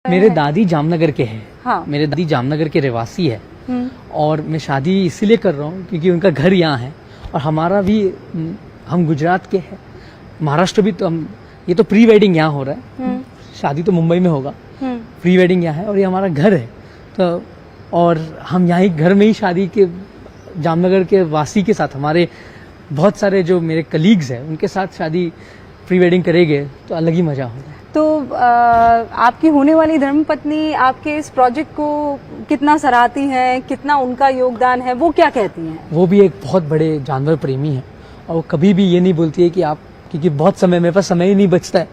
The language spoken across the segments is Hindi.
मेरे दादी जामनगर के हैं। हाँ। मेरे दादी जामनगर के रहवासी है और मैं शादी इसीलिए कर रहा हूँ क्योंकि उनका घर यहाँ है और हमारा भी हम गुजरात के हैं। महाराष्ट्र भी तो हम ये तो प्री वेडिंग यहाँ हो रहा है, शादी तो मुंबई में होगा, प्री वेडिंग यहाँ है और ये हमारा घर है। तो और हम यहाँ ही घर में ही शादी के जामनगर के वासी के साथ हमारे बहुत सारे जो मेरे कलीग्स हैं उनके साथ शादी प्री वेडिंग करेंगे तो अलग ही मजा होगा। तो आपकी होने वाली धर्मपत्नी आपके इस प्रोजेक्ट को कितना सराहती हैं, कितना उनका योगदान है, वो क्या कहती हैं? वो भी एक बहुत बड़े जानवर प्रेमी हैं और वो कभी भी ये नहीं बोलती है कि आप, क्योंकि बहुत समय मेरे पास समय ही नहीं बचता है,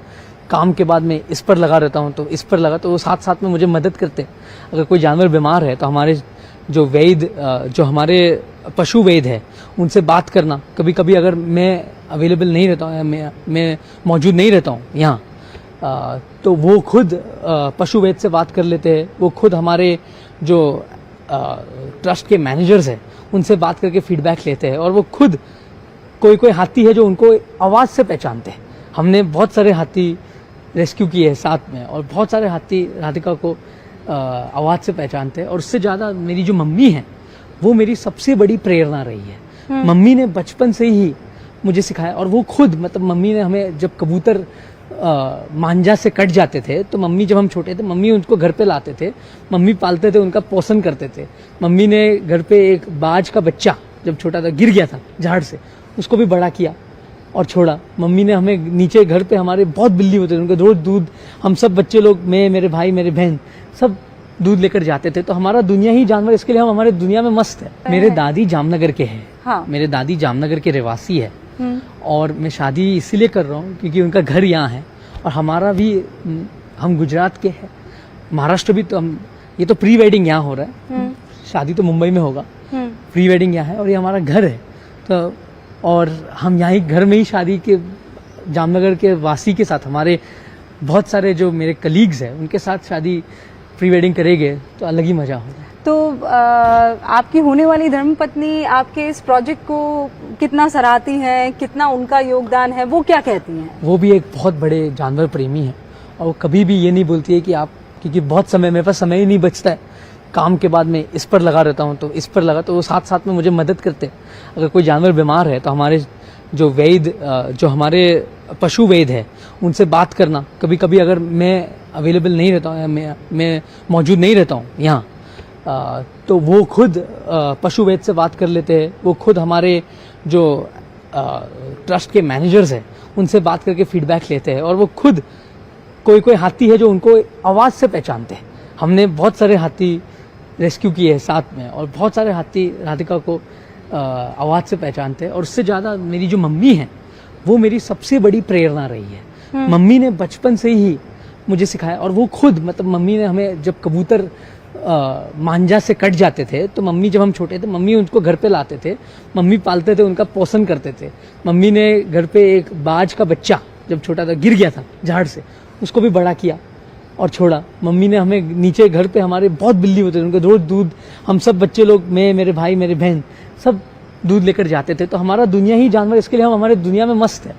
काम के बाद में इस पर लगा रहता हूँ तो इस पर लगा, तो वो साथ साथ में मुझे मदद करते हैं। अगर कोई जानवर बीमार है तो हमारे जो वैद्य, जो हमारे पशु वैद्य है उनसे बात करना, कभी कभी अगर मैं अवेलेबल नहीं रहता हूँ या मैं मौजूद नहीं रहता हूँ यहाँ, तो वो खुद पशु वैद्य से बात कर लेते हैं। वो खुद हमारे जो ट्रस्ट के मैनेजर्स हैं उनसे बात करके फीडबैक लेते हैं और वो खुद कोई हाथी है जो उनको आवाज़ से पहचानते हैं। हमने बहुत सारे हाथी रेस्क्यू किए हैं साथ में और बहुत सारे हाथी राधिका को आवाज़ से पहचानते हैं। और उससे ज़्यादा मेरी जो मम्मी है वो मेरी सबसे बड़ी प्रेरणा रही है। मम्मी ने बचपन से ही मुझे सिखाया और वो खुद, मतलब मम्मी ने हमें, जब कबूतर मांझा से कट जाते थे तो मम्मी, जब हम छोटे थे, मम्मी उनको घर पे लाते थे, मम्मी पालते थे, उनका पोषण करते थे। मम्मी ने घर पे एक बाज का बच्चा जब छोटा था, गिर गया था झाड़ से, उसको भी बड़ा किया और छोड़ा। मम्मी ने हमें नीचे घर पे, हमारे बहुत बिल्ली होते थे, उनका रोज दूध, हम सब बच्चे लोग, मैं, मेरे भाई, मेरी बहन, सब दूध लेकर जाते थे। तो हमारा दुनिया ही जानवर, इसके लिए हम हमारे दुनिया में मस्त है। मेरे दादी जामनगर के हैं। हाँ। मेरे दादी जामनगर के रहवासी है और मैं शादी इसीलिए कर रहा हूँ क्योंकि उनका घर यहाँ है और हमारा भी, हम गुजरात के हैं। महाराष्ट्र भी तो हम ये तो प्री वेडिंग यहाँ हो रहा है, शादी तो मुंबई में होगा, प्री वेडिंग यहाँ है और ये हमारा घर है। तो और हम यहाँ ही घर में ही शादी के जामनगर के वासी के साथ हमारे बहुत सारे जो मेरे कलीग्स हैं उनके साथ शादी प्री वेडिंग करेंगे तो अलग ही मजा होगा। तो आपकी होने वाली धर्मपत्नी आपके इस प्रोजेक्ट को कितना सराहती हैं, कितना उनका योगदान है, वो क्या कहती हैं? वो भी एक बहुत बड़े जानवर प्रेमी है और वो कभी भी ये नहीं बोलती है कि आप, क्योंकि बहुत समय मेरे पास समय ही नहीं बचता है, काम के बाद में इस पर लगा रहता हूँ तो इस पर लगा, तो वो साथ साथ में मुझे मदद करते हैं। अगर कोई जानवर बीमार है तो हमारे जो वैद्य, जो हमारे पशु वैद्य है उनसे बात करना, कभी कभी अगर मैं अवेलेबल नहीं रहता हूँ या मैं मौजूद नहीं रहता हूँ यहाँ, तो वो खुद पशु वैद्य से बात कर लेते हैं। वो खुद हमारे जो ट्रस्ट के मैनेजर्स हैं उनसे बात करके फीडबैक लेते हैं और वो खुद कोई हाथी है जो उनको आवाज़ से पहचानते हैं। हमने बहुत सारे हाथी रेस्क्यू किए हैं साथ में और बहुत सारे हाथी राधिका को आवाज़ से पहचानते हैं। और उससे ज़्यादा मेरी जो मम्मी है वो मेरी सबसे बड़ी प्रेरणा रही है। मम्मी ने बचपन से ही मुझे सिखाया और वो खुद, मतलब मम्मी ने हमें, जब कबूतर मांझा से कट जाते थे तो मम्मी, जब हम छोटे थे, मम्मी उनको घर पे लाते थे, मम्मी पालते थे, उनका पोषण करते थे। मम्मी ने घर पे एक बाज का बच्चा जब छोटा था, गिर गया था झाड़ से, उसको भी बड़ा किया और छोड़ा। मम्मी ने हमें नीचे घर पे, हमारे बहुत बिल्ली होते थे, उनका रोज दूध, हम सब बच्चे लोग, मैं, मेरे भाई, मेरी बहन, सब दूध लेकर जाते थे। तो हमारा दुनिया ही जानवर, इसके लिए हम हमारे दुनिया में मस्त है।